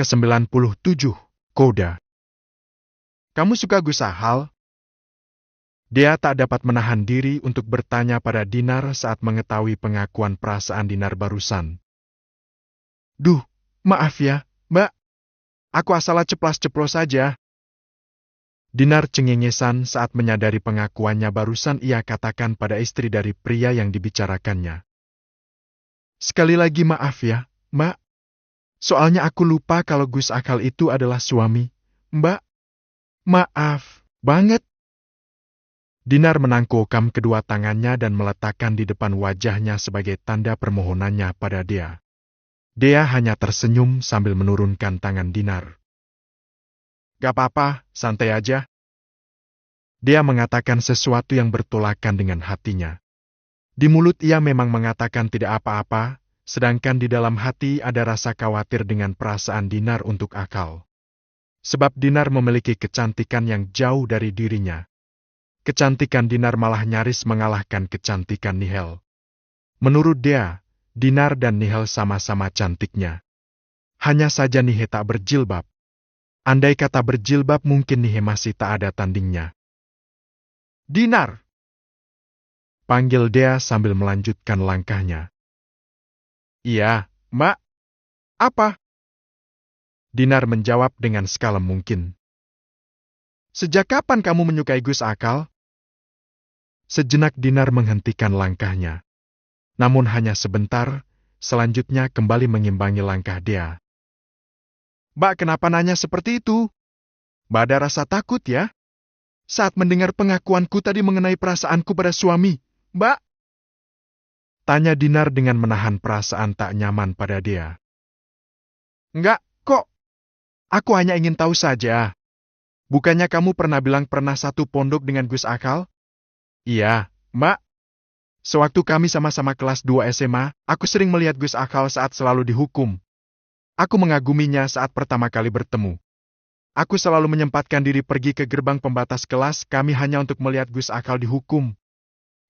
ke-97, Koda. Kamu suka Gus Akal? Dia tak dapat menahan diri untuk bertanya pada Dinar saat mengetahui pengakuan perasaan Dinar barusan. Duh, maaf ya, Mbak. Aku asal ceplas-ceplos saja. Dinar cengengesan saat menyadari pengakuannya barusan ia katakan pada istri dari pria yang dibicarakannya. Sekali lagi maaf ya, Mbak. Soalnya aku lupa kalau Gus Akal itu adalah suami, Mbak. Maaf, banget. Dinar menangkukkan kedua tangannya dan meletakkan di depan wajahnya sebagai tanda permohonannya pada dia. Dia hanya tersenyum sambil menurunkan tangan Dinar. Gak apa-apa, santai aja. Dia mengatakan sesuatu yang bertolakan dengan hatinya. Di mulut ia memang mengatakan tidak apa-apa, sedangkan di dalam hati ada rasa khawatir dengan perasaan Dinar untuk Akal. Sebab Dinar memiliki kecantikan yang jauh dari dirinya. Kecantikan Dinar malah nyaris mengalahkan kecantikan Nihel. Menurut dia, Dinar dan Nihel sama-sama cantiknya. Hanya saja Nihel tak berjilbab. Andai kata berjilbab mungkin Nihel masih tak ada tandingnya. Dinar! Panggil dia sambil melanjutkan langkahnya. Iya, Mbak. Apa? Dinar menjawab dengan sekalem mungkin. Sejak kapan kamu menyukai Gus Akal? Sejenak Dinar menghentikan langkahnya. Namun hanya sebentar, selanjutnya kembali mengimbangi langkah dia. Mbak kenapa nanya seperti itu? Mbak ada rasa takut ya? Saat mendengar pengakuanku tadi mengenai perasaanku pada suami, Mbak? Tanya Dinar dengan menahan perasaan tak nyaman pada dia. Enggak, kok. Aku hanya ingin tahu saja. Bukannya kamu pernah bilang pernah satu pondok dengan Gus Akal? Iya, Mbak. Sewaktu kami sama-sama kelas 2 SMA, aku sering melihat Gus Akal saat selalu dihukum. Aku mengaguminya saat pertama kali bertemu. Aku selalu menyempatkan diri pergi ke gerbang pembatas kelas kami hanya untuk melihat Gus Akal dihukum.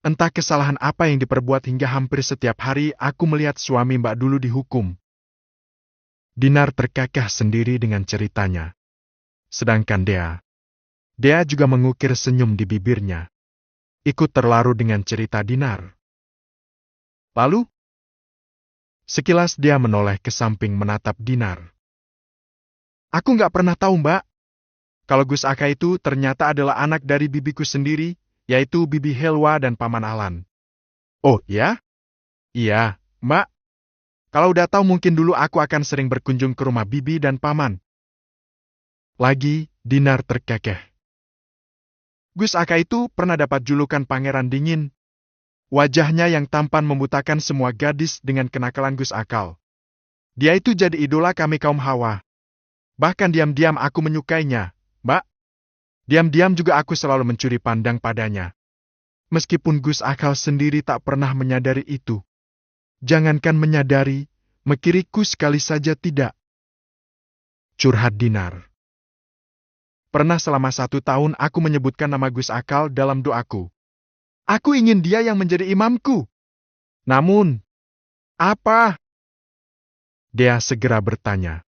Entah kesalahan apa yang diperbuat hingga hampir setiap hari aku melihat suami Mbak dulu dihukum. Dinar terkekeh sendiri dengan ceritanya. Sedangkan dia juga mengukir senyum di bibirnya. Ikut terlalu dengan cerita Dinar. Lalu, sekilas dia menoleh ke samping menatap Dinar. Aku nggak pernah tahu, Mbak. Kalau Gus Aka itu ternyata adalah anak dari bibiku sendiri, yaitu Bibi Helwa dan Paman Alan. Oh, ya? Iya, Mbak. Kalau udah tahu mungkin dulu aku akan sering berkunjung ke rumah Bibi dan Paman. Lagi, Dinar terkekeh. Gus Aka itu pernah dapat julukan Pangeran Dingin. Wajahnya yang tampan membutakan semua gadis dengan kenakalan Gus Akal. Dia itu jadi idola kami kaum Hawa. Bahkan diam-diam aku menyukainya, Mbak. Diam-diam juga aku selalu mencuri pandang padanya. Meskipun Gus Akal sendiri tak pernah menyadari itu. Jangankan menyadari, mengiriku sekali saja tidak. Curhat Dinar. Pernah selama 1 tahun aku menyebutkan nama Gus Akal dalam doaku. Aku ingin dia yang menjadi imamku. Namun, apa? Dia segera bertanya.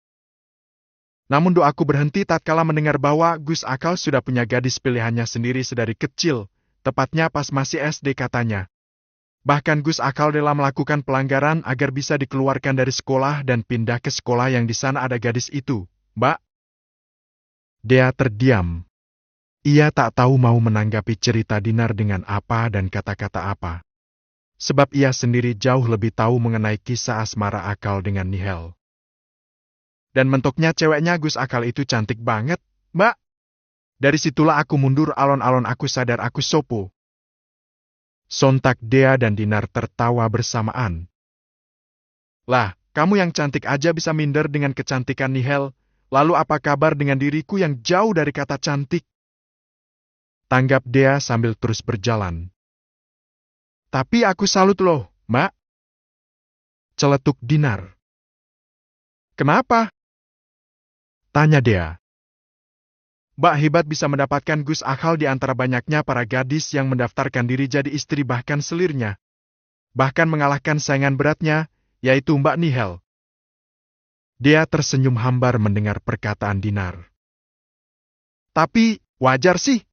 Namun doaku berhenti tatkala mendengar bahwa Gus Akal sudah punya gadis pilihannya sendiri sedari kecil, tepatnya pas masih SD katanya. Bahkan Gus Akal rela melakukan pelanggaran agar bisa dikeluarkan dari sekolah dan pindah ke sekolah yang di sana ada gadis itu, Mbak. Dia terdiam. Ia tak tahu mau menanggapi cerita Dinar dengan apa dan kata-kata apa. Sebab ia sendiri jauh lebih tahu mengenai kisah asmara Akal dengan Nihel. Dan mentoknya ceweknya Gus Akal itu cantik banget, Mbak. Dari situlah aku mundur alon-alon aku sadar aku sopo. Sontak Dea dan Dinar tertawa bersamaan. Lah, kamu yang cantik aja bisa minder dengan kecantikan Nihel. Lalu apa kabar dengan diriku yang jauh dari kata cantik? Tanggap Dea sambil terus berjalan. Tapi aku salut loh, Mbak. Celetuk Dinar. Kenapa? Tanya Dea. Mbak hebat bisa mendapatkan Gus Akal di antara banyaknya para gadis yang mendaftarkan diri jadi istri bahkan selirnya. Bahkan mengalahkan saingan beratnya, yaitu Mbak Nihel. Dia tersenyum hambar mendengar perkataan Dinar. Tapi, wajar sih.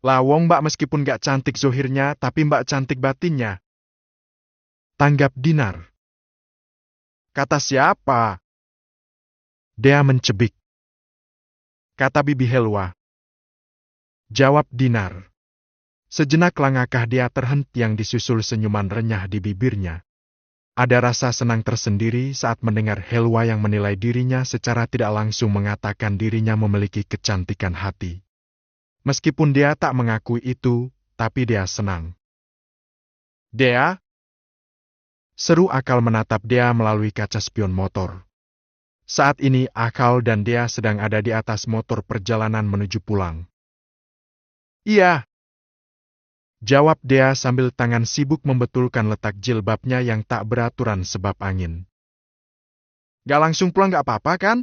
Lawong Mbak meskipun gak cantik zohirnya, tapi Mbak cantik batinnya. Tanggap Dinar. Kata siapa? Dia mencebik. Kata Bibi Helwa. Jawab Dinar. Sejenak langakah dia terhenti yang disusul senyuman renyah di bibirnya. Ada rasa senang tersendiri saat mendengar Helwa yang menilai dirinya secara tidak langsung mengatakan dirinya memiliki kecantikan hati. Meskipun dia tak mengakui itu, tapi dia senang. Dea? Seru Akal menatap dia melalui kaca spion motor. Saat ini Akal dan dia sedang ada di atas motor perjalanan menuju pulang. Iya. Jawab dia sambil tangan sibuk membetulkan letak jilbabnya yang tak beraturan sebab angin. Gak langsung pulang gak apa-apa kan?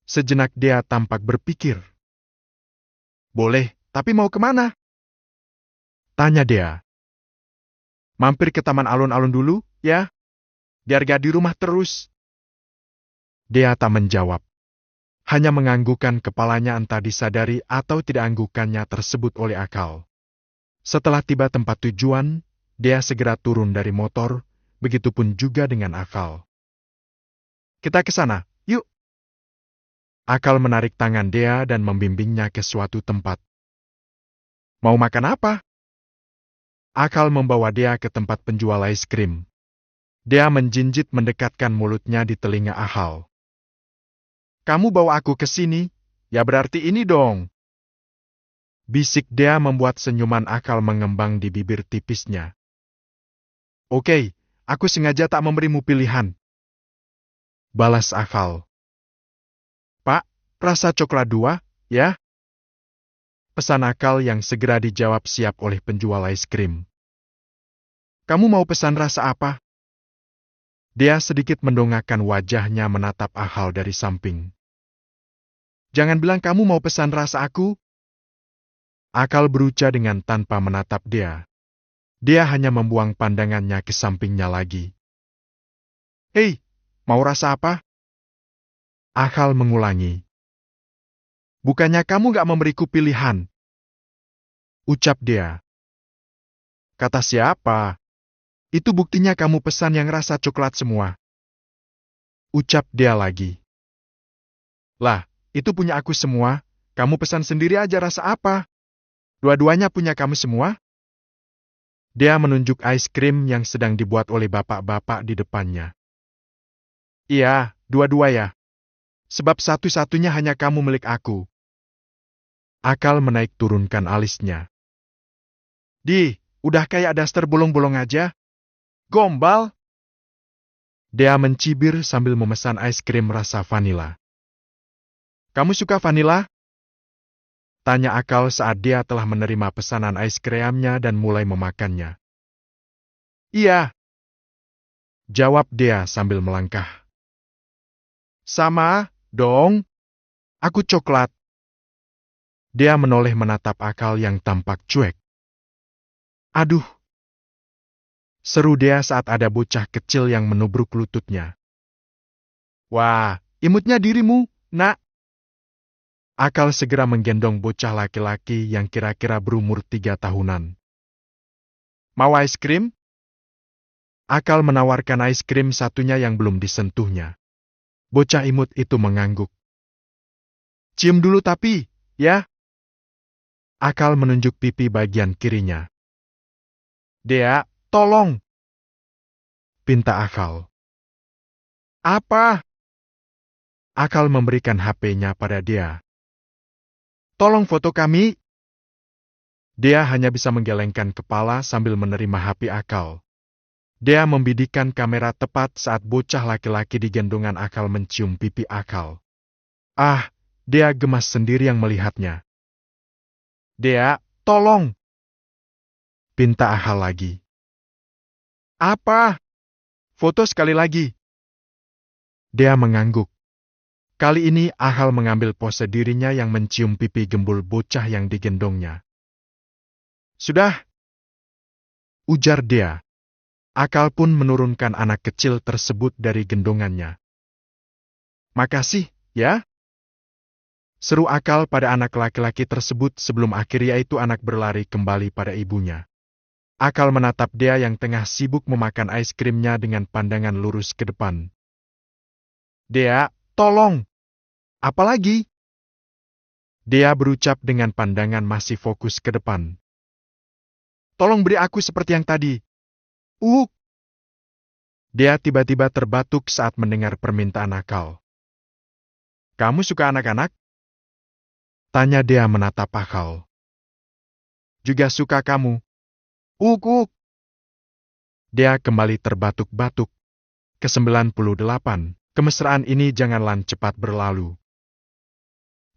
Sejenak dia tampak berpikir. Boleh, tapi mau kemana? Tanya dia. Mampir ke taman alun-alun dulu, ya? Biar gak di rumah terus. Dia tak menjawab. Hanya menganggukkan kepalanya entah disadari atau tidak anggukannya tersebut oleh Akal. Setelah tiba tempat tujuan, dia segera turun dari motor, begitupun juga dengan Akal. Kita ke sana, yuk. Akal menarik tangan dia dan membimbingnya ke suatu tempat. Mau makan apa? Akal membawa dia ke tempat penjual es krim. Dia menjinjit mendekatkan mulutnya di telinga Akal. Kamu bawa aku ke sini, ya berarti ini dong. Bisik dia membuat senyuman Akal mengembang di bibir tipisnya. Oke, aku sengaja tak memberimu pilihan. Balas Akal. Pak, rasa coklat 2, ya? Pesan Akal yang segera dijawab siap oleh penjual es krim. Kamu mau pesan rasa apa? Dia sedikit mendongakkan wajahnya menatap Akal dari samping. Jangan bilang kamu mau pesan rasa aku. Akal berucap dengan tanpa menatap dia. Dia hanya membuang pandangannya ke sampingnya lagi. Hei, mau rasa apa? Akal mengulangi. Bukannya kamu gak memberiku pilihan? Ucap dia. Kata siapa? Itu buktinya kamu pesan yang rasa coklat semua. Ucap dia lagi. Lah, itu punya aku semua, kamu pesan sendiri aja rasa apa? Dua-duanya punya kamu semua? Dia menunjuk es krim yang sedang dibuat oleh bapak-bapak di depannya. Iya, dua-dua ya. Sebab satu-satunya hanya kamu milik aku. Akal menaik turunkan alisnya. Udah kayak daster bolong-bolong aja. Gombal. Dia mencibir sambil memesan es krim rasa vanila. Kamu suka vanila? Tanya Akal saat dia telah menerima pesanan es krimnya dan mulai memakannya. Iya. Jawab dia sambil melangkah. Sama, dong. Aku coklat. Dia menoleh menatap Akal yang tampak cuek. Aduh. Seru dia saat ada bocah kecil yang menubruk lututnya. Wah, imutnya dirimu, nak. Akal segera menggendong bocah laki-laki yang kira-kira berumur 3 tahunan. Mau es krim? Akal menawarkan es krim satunya yang belum disentuhnya. Bocah imut itu mengangguk. Cium dulu tapi, ya? Akal menunjuk pipi bagian kirinya. Dea, tolong! Pinta Akal. Apa? Akal memberikan HP-nya pada dia. Tolong foto kami. Dia hanya bisa menggelengkan kepala sambil menerima HP Akal. Dia membidikkan kamera tepat saat bocah laki-laki di gendongan Akal mencium pipi Akal. Ah, dia gemas sendiri yang melihatnya. Dea, tolong! Pinta Akal lagi. Apa? Foto sekali lagi. Dia mengangguk. Kali ini Akal mengambil pose dirinya yang mencium pipi gembul bocah yang digendongnya. Sudah? Ujar dia. Akal pun menurunkan anak kecil tersebut dari gendongannya. Makasih, ya. Seru Akal pada anak laki-laki tersebut sebelum akhirnya itu anak berlari kembali pada ibunya. Akal menatap dia yang tengah sibuk memakan es krimnya dengan pandangan lurus ke depan. Dea, tolong! Apalagi? Dea berucap dengan pandangan masih fokus ke depan. Tolong beri aku seperti yang tadi. Dea tiba-tiba terbatuk saat mendengar permintaan Akal. Kamu suka anak-anak? Tanya Dea menatap Akal. Juga suka kamu. Uk. Dea kembali terbatuk-batuk. Ke-98, kemesraan ini janganlah cepat berlalu.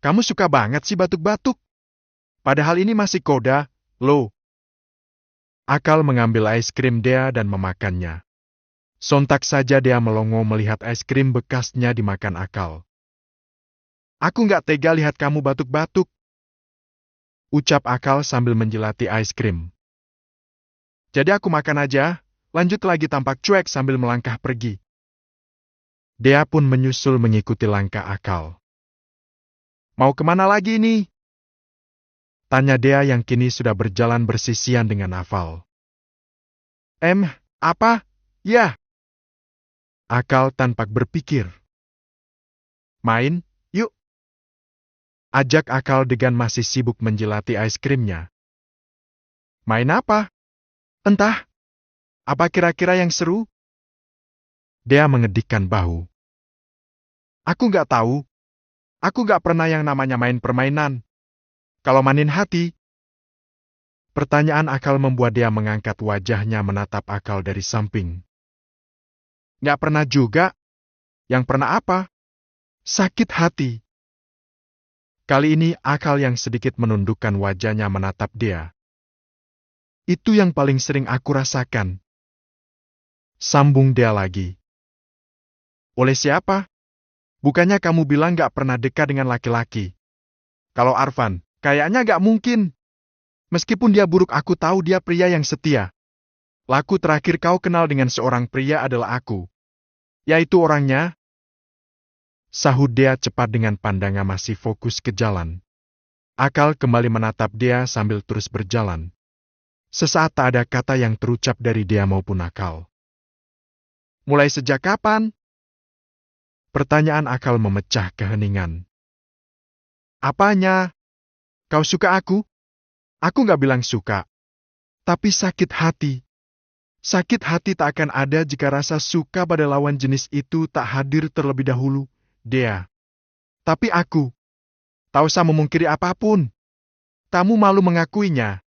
Kamu suka banget sih batuk-batuk. Padahal ini masih koda, loh. Akal mengambil es krim Dea dan memakannya. Sontak saja Dea melongo melihat es krim bekasnya dimakan Akal. Aku nggak tega lihat kamu batuk-batuk. Ucap Akal sambil menjilati es krim. Jadi aku makan aja, lanjut lagi tampak cuek sambil melangkah pergi. Dea pun menyusul mengikuti langkah Akal. Mau kemana lagi nih? Tanya Dea yang kini sudah berjalan bersisian dengan Aval. Apa? Ya. Akal tanpa berpikir. Main, yuk. Ajak Akal dengan masih sibuk menjilati es krimnya. Main apa? Entah. Apa kira-kira yang seru? Dea mengedikkan bahu. Aku nggak tahu. Aku nggak pernah yang namanya main permainan. Kalau mainin hati. Pertanyaan Akal membuat Dea mengangkat wajahnya menatap Akal dari samping. Nggak pernah juga. Yang pernah apa? Sakit hati. Kali ini Akal yang sedikit menundukkan wajahnya menatap Dea. Itu yang paling sering aku rasakan. Sambung Dea lagi. Oleh siapa? Bukannya kamu bilang gak pernah dekat dengan laki-laki. Kalau Arfan, kayaknya gak mungkin. Meskipun dia buruk, aku tahu dia pria yang setia. Laku terakhir kau kenal dengan seorang pria adalah aku. Yaitu orangnya. Sahut Dea cepat dengan pandangan masih fokus ke jalan. Akal kembali menatap Dea sambil terus berjalan. Sesaat tak ada kata yang terucap dari Dea maupun Akal. Mulai sejak kapan? Pertanyaan Akal memecah keheningan. Apanya? Kau suka aku? Aku gak bilang suka. Tapi sakit hati. Sakit hati tak akan ada jika rasa suka pada lawan jenis itu tak hadir terlebih dahulu, Dea. Tapi aku, tak usah memungkiri apapun. Kamu malu mengakuinya.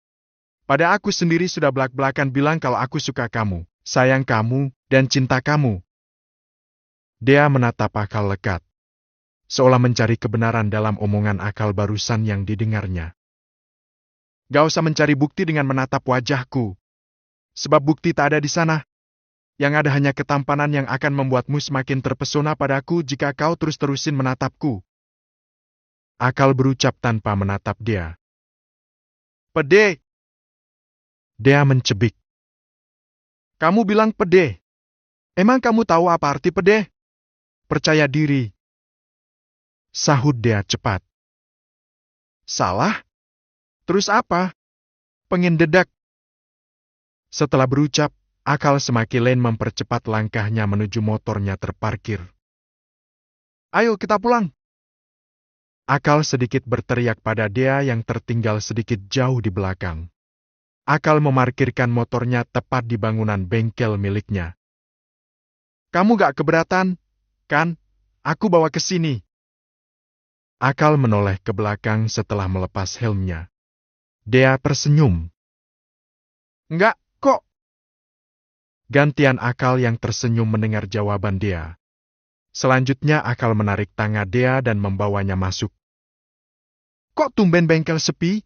Pada aku sendiri sudah belak-belakan bilang kalau aku suka kamu, sayang kamu, dan cinta kamu. Dea menatap Akal lekat, seolah mencari kebenaran dalam omongan Akal barusan yang didengarnya. Gak usah mencari bukti dengan menatap wajahku. Sebab bukti tak ada di sana. Yang ada hanya ketampanan yang akan membuatmu semakin terpesona padaku jika kau terus-terusin menatapku. Akal berucap tanpa menatap Dea. Pede. Dea mencebik. Kamu bilang pede. Emang kamu tahu apa arti pede? Percaya diri. Sahut Dea cepat. Salah? Terus apa? Pengen dedak. Setelah berucap, Akal semakin mempercepat langkahnya menuju motornya terparkir. Ayo kita pulang. Akal sedikit berteriak pada Dea yang tertinggal sedikit jauh di belakang. Akal memarkirkan motornya tepat di bangunan bengkel miliknya. Kamu gak keberatan, kan? Aku bawa ke sini. Akal menoleh ke belakang setelah melepas helmnya. Dea tersenyum. Enggak, kok. Gantian Akal yang tersenyum mendengar jawaban Dea. Selanjutnya Akal menarik tangan Dea dan membawanya masuk. Kok tumben bengkel sepi?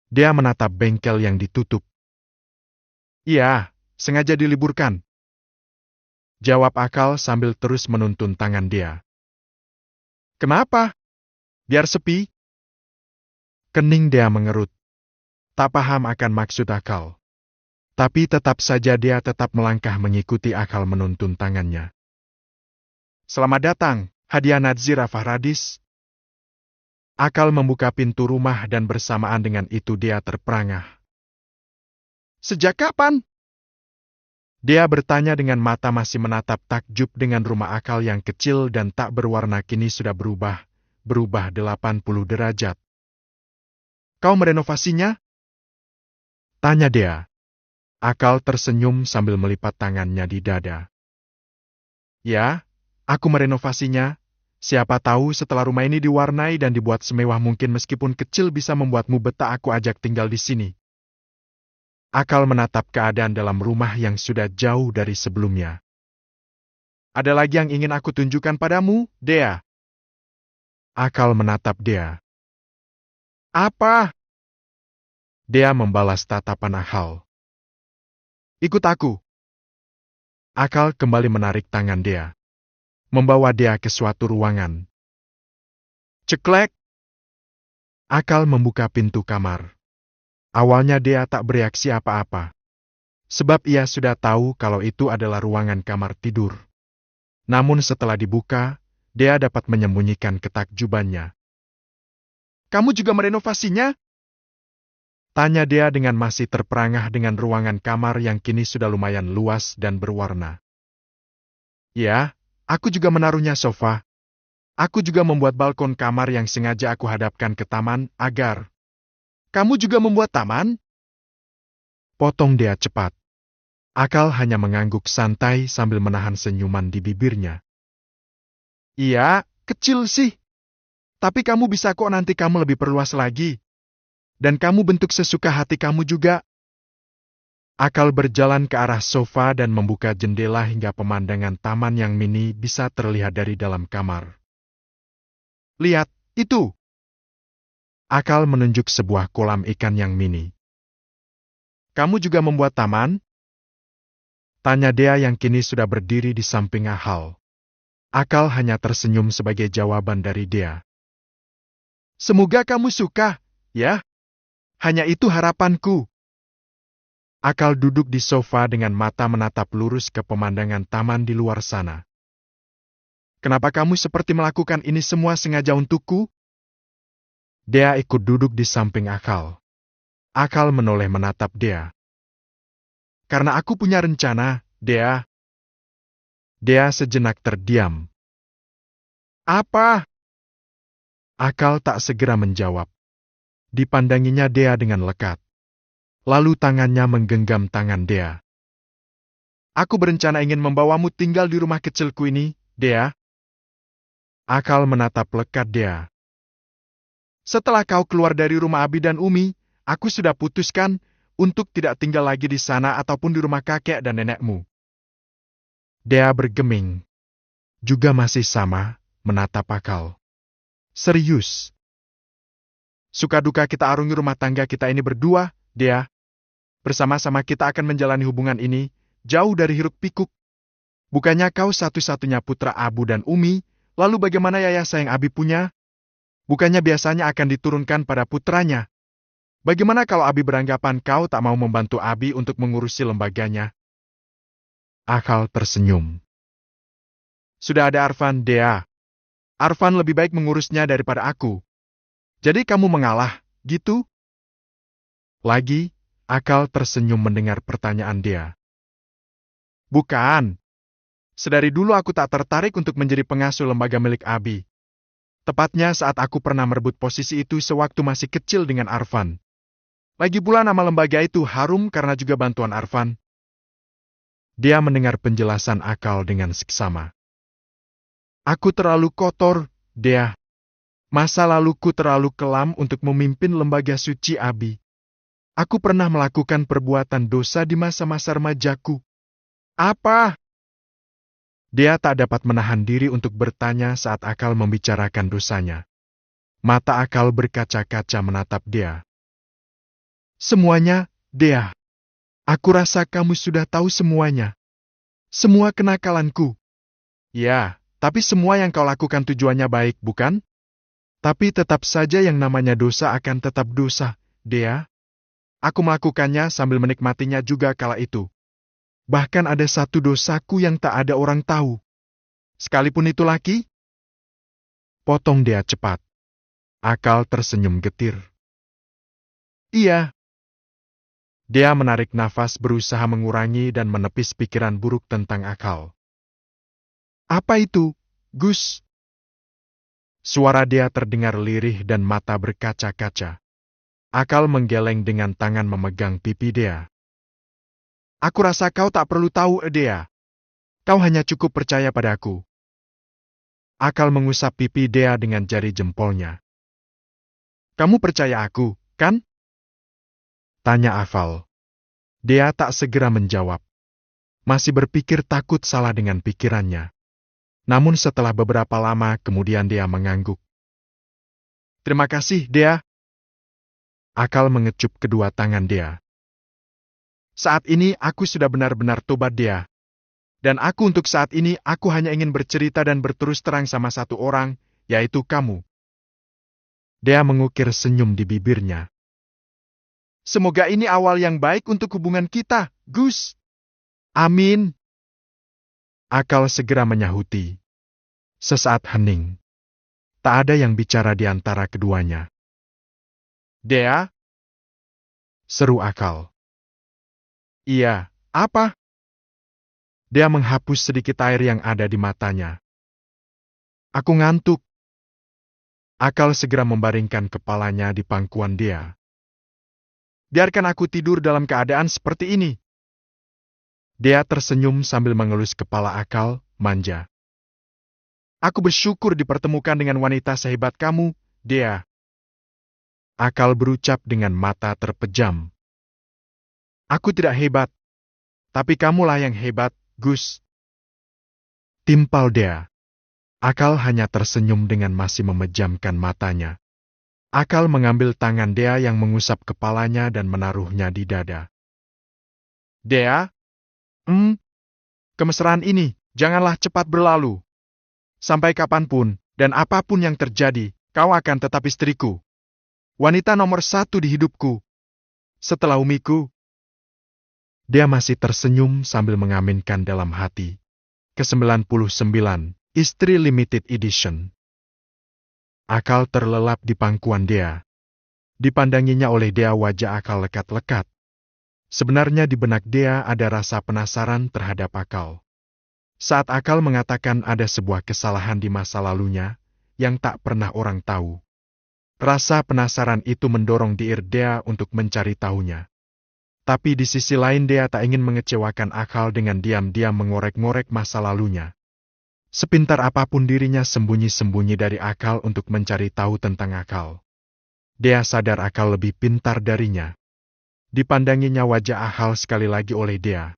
Dea menatap bengkel yang ditutup. Iya, sengaja diliburkan. Jawab Akal sambil terus menuntun tangan Dea. Kenapa? Biar sepi? Kening Dea mengerut. Tak paham akan maksud Akal. Tapi tetap saja dia tetap melangkah mengikuti Akal menuntun tangannya. Selamat datang, hadiah Nadzira Fahradis. Akal membuka pintu rumah dan bersamaan dengan itu dia terperangah. Sejak kapan? Dia bertanya dengan mata masih menatap takjub dengan rumah Akal yang kecil dan tak berwarna kini sudah berubah 80 derajat. Kau merenovasinya? Tanya dia. Akal tersenyum sambil melipat tangannya di dada. Ya, aku merenovasinya. Siapa tahu setelah rumah ini diwarnai dan dibuat semewah mungkin meskipun kecil bisa membuatmu betah aku ajak tinggal di sini. Akal menatap keadaan dalam rumah yang sudah jauh dari sebelumnya. Ada lagi yang ingin aku tunjukkan padamu, Dea? Akal menatap Dea. Apa? Dea membalas tatapan Akal. Ikut aku. Akal kembali menarik tangan Dea. Membawa Dea ke suatu ruangan. Ceklek. Akal membuka pintu kamar. Awalnya Dea tak bereaksi apa-apa. Sebab ia sudah tahu kalau itu adalah ruangan kamar tidur. Namun setelah dibuka, Dea dapat menyembunyikan ketakjubannya. Kamu juga merenovasinya? Tanya Dea dengan masih terperangah dengan ruangan kamar yang kini sudah lumayan luas dan berwarna. Ya, aku juga menaruhnya sofa. Aku juga membuat balkon kamar yang sengaja aku hadapkan ke taman agar... Kamu juga membuat taman? Potong Dea cepat. Akal hanya mengangguk santai sambil menahan senyuman di bibirnya. Iya, kecil sih. Tapi kamu bisa kok nanti kamu lebih perluas lagi. Dan kamu bentuk sesuka hati kamu juga. Akal berjalan ke arah sofa dan membuka jendela hingga pemandangan taman yang mini bisa terlihat dari dalam kamar. Lihat, itu. Akal menunjuk sebuah kolam ikan yang mini. Kamu juga membuat taman? Tanya Dea yang kini sudah berdiri di samping Akal. Akal hanya tersenyum sebagai jawaban dari Dea. Semoga kamu suka, ya? Hanya itu harapanku. Akal duduk di sofa dengan mata menatap lurus ke pemandangan taman di luar sana. Kenapa kamu seperti melakukan ini semua sengaja untukku? Dea ikut duduk di samping Akal. Akal menoleh menatap Dea. Karena aku punya rencana, Dea. Dea sejenak terdiam. Apa? Akal tak segera menjawab. Dipandanginya Dea dengan lekat. Lalu tangannya menggenggam tangan Dea. Aku berencana ingin membawamu tinggal di rumah kecilku ini, Dea. Akal menatap lekat Dea. Setelah kau keluar dari rumah Abi dan Umi, aku sudah putuskan untuk tidak tinggal lagi di sana ataupun di rumah kakek dan nenekmu. Dea bergeming. Juga masih sama, menatap Akal. Serius. Suka duka kita arungi rumah tangga kita ini berdua, Dea. Bersama-sama kita akan menjalani hubungan ini, jauh dari hiruk-pikuk. Bukannya kau satu-satunya putra Abu dan Umi, lalu bagaimana yayasa yang Abi punya? Bukannya biasanya akan diturunkan pada putranya. Bagaimana kalau Abi beranggapan kau tak mau membantu Abi untuk mengurusi lembaganya? Akal tersenyum. Sudah ada Arfan, Dea. Arfan lebih baik mengurusnya daripada aku. Jadi kamu mengalah, gitu? Lagi, Akal tersenyum mendengar pertanyaan Dea. Bukan. Sedari dulu aku tak tertarik untuk menjadi pengasuh lembaga milik Abi. Tepatnya saat aku pernah merebut posisi itu sewaktu masih kecil dengan Arfan. Lagi pula nama lembaga itu harum karena juga bantuan Arfan. Dia mendengar penjelasan Akal dengan seksama. Aku terlalu kotor, Dea. Masa laluku terlalu kelam untuk memimpin lembaga suci Abi. Aku pernah melakukan perbuatan dosa di masa-masa remajaku. Apa? Dia tak dapat menahan diri untuk bertanya saat Akal membicarakan dosanya. Mata Akal berkaca-kaca menatap Dea. Semuanya, Dea. Aku rasa kamu sudah tahu semuanya. Semua kenakalanku. Ya, tapi semua yang kau lakukan tujuannya baik, bukan? Tapi tetap saja yang namanya dosa akan tetap dosa, Dea. Aku melakukannya sambil menikmatinya juga kala itu. Bahkan ada satu dosaku yang tak ada orang tahu. Sekalipun itu laki? Potong Dea cepat. Akal tersenyum getir. Iya. Dea menarik nafas berusaha mengurangi dan menepis pikiran buruk tentang Akal. Apa itu, Gus? Suara Dea terdengar lirih dan mata berkaca-kaca. Akal menggeleng dengan tangan memegang pipi Dea. Aku rasa kau tak perlu tahu, Dea. Kau hanya cukup percaya padaku. Akal mengusap pipi Dea dengan jari jempolnya. Kamu percaya aku, kan? Tanya Aval. Dea tak segera menjawab. Masih berpikir takut salah dengan pikirannya. Namun setelah beberapa lama kemudian Dea mengangguk. Terima kasih, Dea. Akal mengecup kedua tangan Dea. Saat ini aku sudah benar-benar tobat, Dea. Dan untuk saat ini aku hanya ingin bercerita dan berterus terang sama satu orang, yaitu kamu. Dea mengukir senyum di bibirnya. Semoga ini awal yang baik untuk hubungan kita, Gus. Amin. Akal segera menyahuti. Sesaat hening. Tak ada yang bicara di antara keduanya. Dea? Seru Akal. Iya, apa? Dea menghapus sedikit air yang ada di matanya. Aku ngantuk. Akal segera membaringkan kepalanya di pangkuan Dea. Biarkan aku tidur dalam keadaan seperti ini. Dea tersenyum sambil mengelus kepala Akal, manja. Aku bersyukur dipertemukan dengan wanita sehebat kamu, Dea. Akal berucap dengan mata terpejam. Aku tidak hebat, tapi kamulah yang hebat, Gus. Timpal Dea. Akal hanya tersenyum dengan masih memejamkan matanya. Akal mengambil tangan Dea yang mengusap kepalanya dan menaruhnya di dada. Dea? Kemesraan ini, janganlah cepat berlalu. Sampai kapanpun, dan apapun yang terjadi, kau akan tetap istriku. Wanita nomor 1 di hidupku. Setelah Umiku. Dia masih tersenyum sambil mengaminkan dalam hati. Ke-99, Istri Limited Edition. Akal terlelap di pangkuan Dea. Dipandanginya oleh Dea wajah Akal lekat-lekat. Sebenarnya di benak Dea ada rasa penasaran terhadap Akal. Saat Akal mengatakan ada sebuah kesalahan di masa lalunya, yang tak pernah orang tahu. Rasa penasaran itu mendorong diri Dea untuk mencari tahunya. Tapi di sisi lain Dea tak ingin mengecewakan Akal dengan diam-diam mengorek-ngorek masa lalunya. Sepintar apapun dirinya sembunyi-sembunyi dari Akal untuk mencari tahu tentang Akal. Dea sadar Akal lebih pintar darinya. Dipandanginya wajah Akal sekali lagi oleh Dea.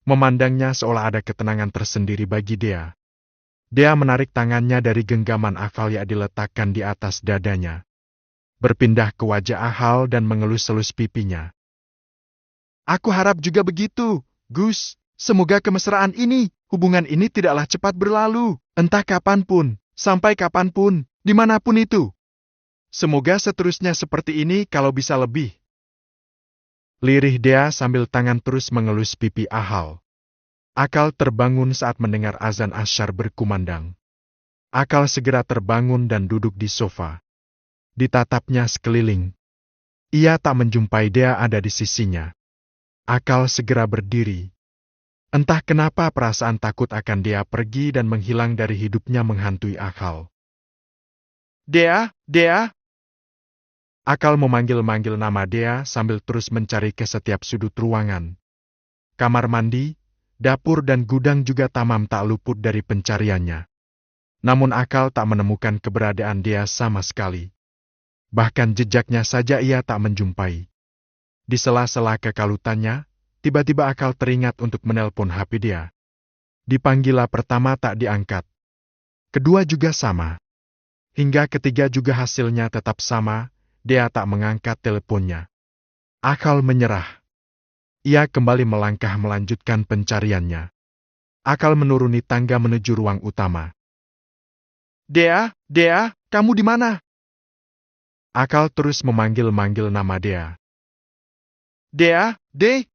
Memandangnya seolah ada ketenangan tersendiri bagi Dea. Dea menarik tangannya dari genggaman Akal yang diletakkan di atas dadanya. Berpindah ke wajah Akal dan mengelus-elus pipinya. Aku harap juga begitu, Gus. Semoga kemesraan ini, hubungan ini tidaklah cepat berlalu, entah kapanpun, sampai kapanpun, dimanapun itu. Semoga seterusnya seperti ini kalau bisa lebih. Lirih Dea sambil tangan terus mengelus pipi Akal. Akal terbangun saat mendengar azan asyar berkumandang. Akal segera terbangun dan duduk di sofa. Ditatapnya sekeliling. Ia tak menjumpai Dea ada di sisinya. Akal segera berdiri. Entah kenapa perasaan takut akan Dea pergi dan menghilang dari hidupnya menghantui Akal. Dea, Dea! Akal memanggil-manggil nama Dea sambil terus mencari ke setiap sudut ruangan. Kamar mandi, dapur dan gudang juga tamam tak luput dari pencariannya. Namun Akal tak menemukan keberadaan Dea sama sekali. Bahkan jejaknya saja ia tak menjumpai. Di sela-sela kekalutannya, tiba-tiba Akal teringat untuk menelpon HP Dea. Dipanggilnya pertama tak diangkat. Kedua juga sama. Hingga ketiga juga hasilnya tetap sama, Dea tak mengangkat teleponnya. Akal menyerah. Ia kembali melangkah melanjutkan pencariannya. Akal menuruni tangga menuju ruang utama. Dea, Dea, kamu di mana? Akal terus memanggil-manggil nama Dea. Dea, De!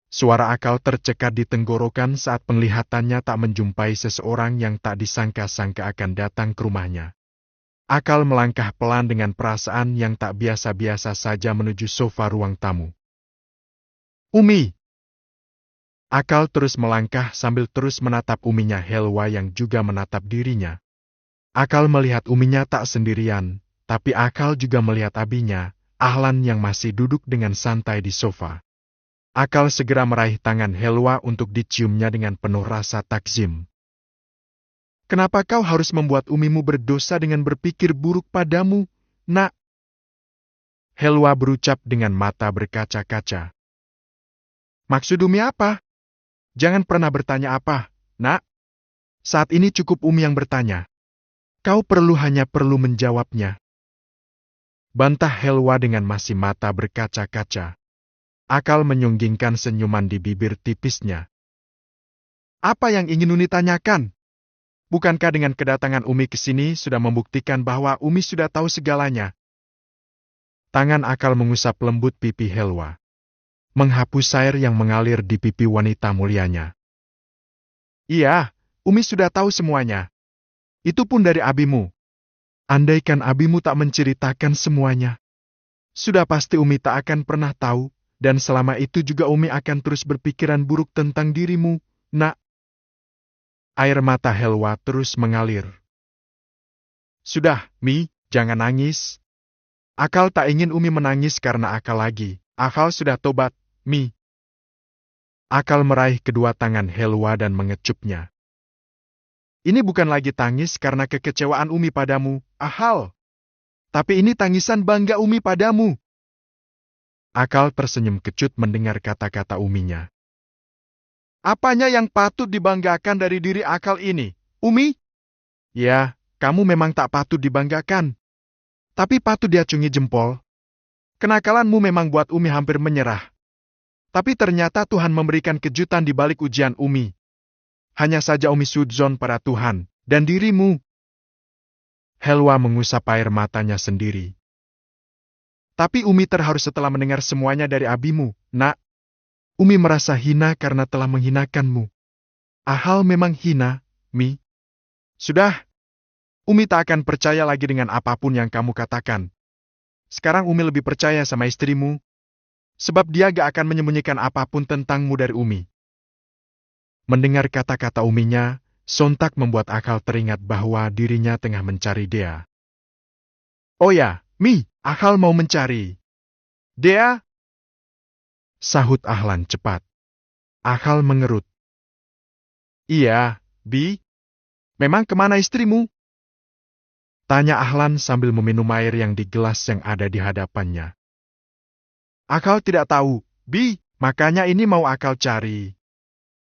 Suara Akal tercekat di tenggorokan saat penglihatannya tak menjumpai seseorang yang tak disangka-sangka akan datang ke rumahnya. Akal melangkah pelan dengan perasaan yang tak biasa-biasa saja menuju sofa ruang tamu. Umi! Akal terus melangkah sambil terus menatap uminya Helwa yang juga menatap dirinya. Akal melihat uminya tak sendirian, tapi Akal juga melihat abinya, Ahlan yang masih duduk dengan santai di sofa. Akal segera meraih tangan Helwa untuk diciumnya dengan penuh rasa takzim. Kenapa kau harus membuat umimu berdosa dengan berpikir buruk padamu, nak? Helwa berucap dengan mata berkaca-kaca. Maksud umi apa? Jangan pernah bertanya apa, nak. Saat ini cukup umi yang bertanya. Kau hanya perlu menjawabnya. Bantah Helwa dengan masih mata berkaca-kaca. Akal menyunggingkan senyuman di bibir tipisnya. Apa yang ingin Uni tanyakan? Bukankah dengan kedatangan Umi ke sini sudah membuktikan bahwa Umi sudah tahu segalanya? Tangan Akal mengusap lembut pipi Helwa, menghapus air yang mengalir di pipi wanita mulianya. Iya, Umi sudah tahu semuanya. Itu pun dari abimu. Andaikan abimu tak menceritakan semuanya, sudah pasti Umi tak akan pernah tahu. Dan selama itu juga Umi akan terus berpikiran buruk tentang dirimu, nak. Air mata Helwa terus mengalir. Sudah, Mi, jangan nangis. Akal tak ingin Umi menangis karena Akal lagi. Akal sudah tobat, Mi. Akal meraih kedua tangan Helwa dan mengecupnya. Ini bukan lagi tangis karena kekecewaan Umi padamu, Ahal. Tapi ini tangisan bangga Umi padamu. Akal tersenyum kecut mendengar kata-kata uminya. Apanya yang patut dibanggakan dari diri Akal ini, Umi? Ya, kamu memang tak patut dibanggakan. Tapi patut diacungi jempol. Kenakalanmu memang buat Umi hampir menyerah. Tapi ternyata Tuhan memberikan kejutan di balik ujian Umi. Hanya saja Umi sudzon pada Tuhan dan dirimu. Helwa mengusap air matanya sendiri. Tapi Umi terharu setelah mendengar semuanya dari abimu, nak. Umi merasa hina karena telah menghinakanmu. Ahal memang hina, Mi. Sudah. Umi tak akan percaya lagi dengan apapun yang kamu katakan. Sekarang Umi lebih percaya sama istrimu. Sebab dia gak akan menyembunyikan apapun tentangmu dari Umi. Mendengar kata-kata uminya, sontak membuat Akal teringat bahwa dirinya tengah mencari Dea. Oh ya, Mi. Akal mau mencari Dea? Sahut Ahlan cepat. Akal mengerut. Iya, Bi. Memang kemana istrimu? Tanya Ahlan sambil meminum air yang di gelas yang ada di hadapannya. Akal tidak tahu, Bi. Makanya ini mau Akal cari.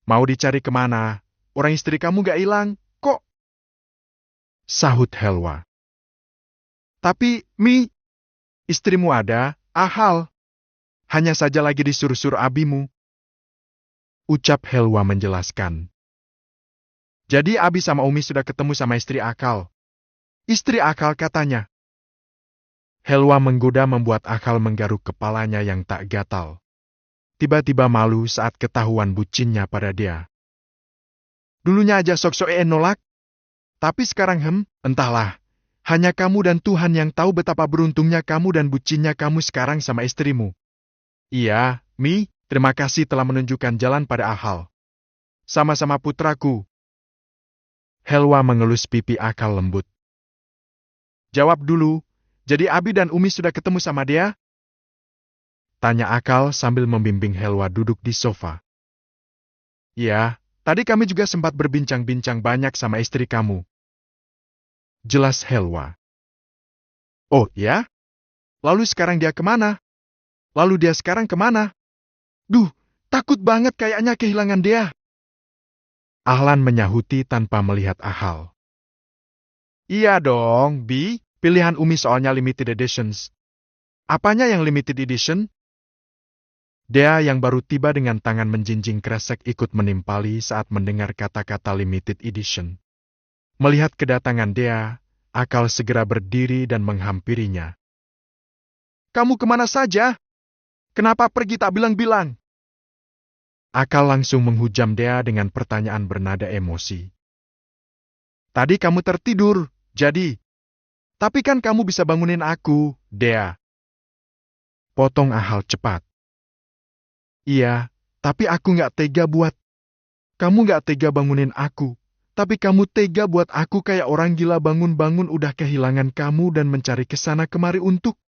Mau dicari kemana? Orang istri kamu gak hilang, kok? Sahut Helwa. Tapi, Mi. Istrimu ada, Ahal. Hanya saja lagi disuruh-suruh abimu. Ucap Helwa menjelaskan. Jadi Abi sama Umi sudah ketemu sama istri Akal. Istri Akal katanya. Helwa menggoda membuat Akal menggaruk kepalanya yang tak gatal. Tiba-tiba malu saat ketahuan bucinnya pada dia. Dulunya aja sok-sok nolak. Tapi sekarang entahlah. Hanya kamu dan Tuhan yang tahu betapa beruntungnya kamu dan bucinnya kamu sekarang sama istrimu. Iya, Mi, terima kasih telah menunjukkan jalan pada Ahal. Sama-sama putraku. Helwa mengelus pipi Akal lembut. Jawab dulu, jadi Abi dan Umi sudah ketemu sama dia? Tanya Akal sambil membimbing Helwa duduk di sofa. Iya, tadi kami juga sempat berbincang-bincang banyak sama istri kamu. Jelas Helwa. Oh ya? Lalu sekarang dia kemana? Lalu dia sekarang kemana? Duh, takut banget kayaknya kehilangan dia. Ahlan menyahuti tanpa melihat Ahal. Iya dong, Bi. Pilihan Umi soalnya limited editions. Apanya yang limited edition? Dea yang baru tiba dengan tangan menjinjing kresek ikut menimpali saat mendengar kata-kata limited edition. Melihat kedatangan Dea, Akal segera berdiri dan menghampirinya. Kamu kemana saja? Kenapa pergi tak bilang-bilang? Akal langsung menghujam Dea dengan pertanyaan bernada emosi. Tadi kamu tertidur, jadi. Tapi kan kamu bisa bangunin aku, Dea. Potong Ahal cepat. Iya, tapi aku nggak tega buat. Kamu nggak tega bangunin aku. Tapi kamu tega buat aku kayak orang gila bangun-bangun udah kehilangan kamu dan mencari kesana kemari untuk.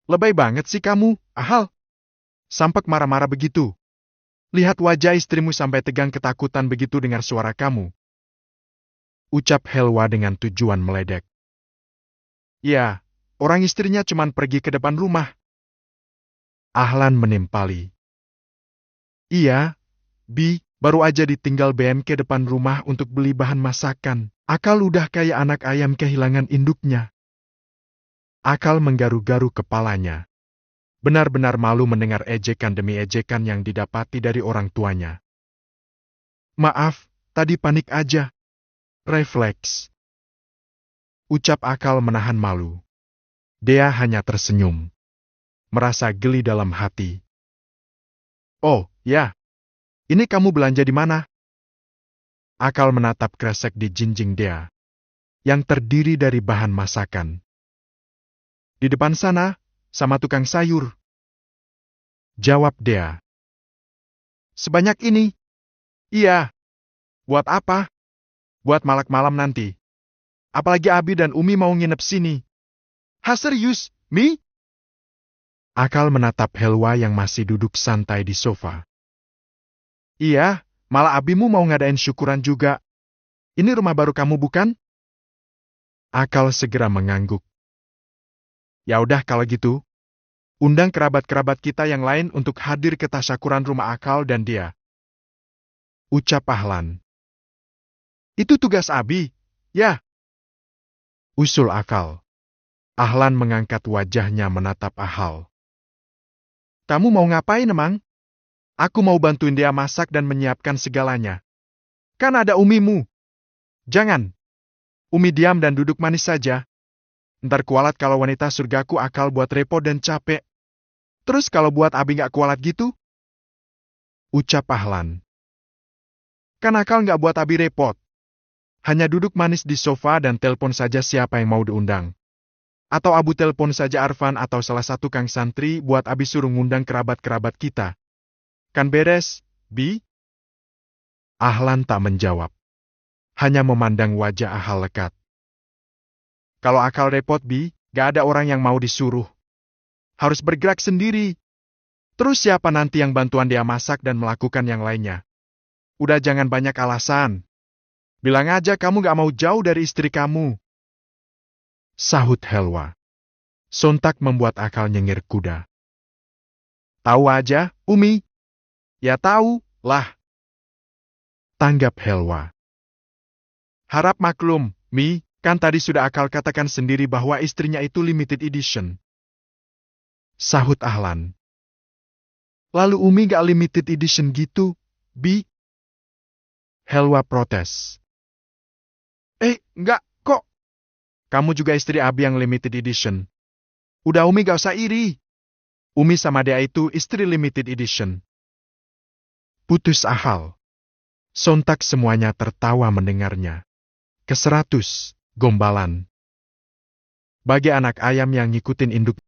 Lebay banget sih kamu, Ahal. Sampak marah-marah begitu. Lihat wajah istrimu sampai tegang ketakutan begitu dengar suara kamu. Ucap Helwa dengan tujuan meledek. Ya, orang istrinya cuman pergi ke depan rumah. Ahlan menimpali. Iya, Bi, baru aja ditinggal BM ke depan rumah untuk beli bahan masakan. Akal udah kayak anak ayam kehilangan induknya. Akal menggaru-garu kepalanya. Benar-benar malu mendengar ejekan demi ejekan yang didapati dari orang tuanya. Maaf, tadi panik aja. Refleks. Ucap Akal menahan malu. Dea hanya tersenyum. Merasa geli dalam hati. Oh, ya. Ini kamu belanja di mana? Akal menatap kresek di jinjing Dea, yang terdiri dari bahan masakan. Di depan sana, sama tukang sayur. Jawab Dea. Sebanyak ini? Iya. Buat apa? Buat malak malam nanti. Apalagi Abi dan Umi mau nginep sini. Serius, Mi? Akal menatap Helwa yang masih duduk santai di sofa. Iya, malah Abimu mau ngadain syukuran juga. Ini rumah baru kamu bukan? Akal segera mengangguk. Ya udah kalau gitu. Undang kerabat-kerabat kita yang lain untuk hadir ke tasyakuran rumah Akal dan dia. Ucap Ahlan. Itu tugas Abi, ya. Usul Akal. Ahlan mengangkat wajahnya menatap Ahal. Kamu mau ngapain emang? Aku mau bantuin dia masak dan menyiapkan segalanya. Kan ada Umimu. Jangan. Umi diam dan duduk manis saja. Ntar kualat kalau wanita surgaku Akal buat repot dan capek. Terus kalau buat Abi nggak kualat gitu? Ucap Ahlan. Kan Akal nggak buat Abi repot. Hanya duduk manis di sofa dan telepon saja siapa yang mau diundang. Atau Abu telepon saja Arfan atau salah satu kang santri buat Abi suruh ngundang kerabat-kerabat kita. Kan beres, Bi? Ahlan tak menjawab. Hanya memandang wajah Ahal lekat. Kalau Akal repot, Bi, gak ada orang yang mau disuruh. Harus bergerak sendiri. Terus siapa nanti yang bantuan dia masak dan melakukan yang lainnya? Udah jangan banyak alasan. Bilang aja kamu gak mau jauh dari istri kamu. Sahut Helwa. Sontak membuat Akal nyengir kuda. Tahu aja, Umi. Ya tahu, lah. Tanggap Helwa. Harap maklum, Mi, kan tadi sudah Akal katakan sendiri bahwa istrinya itu limited edition. Sahut Ahlan. Lalu Umi gak limited edition gitu, Bi? Helwa protes. Enggak, kok. Kamu juga istri Abi yang limited edition. Udah Umi gak usah iri. Umi sama dia itu istri limited edition. Putus Ahal. Sontak semuanya tertawa mendengarnya. Ke-100, gombalan. Bagi anak ayam yang ngikutin induk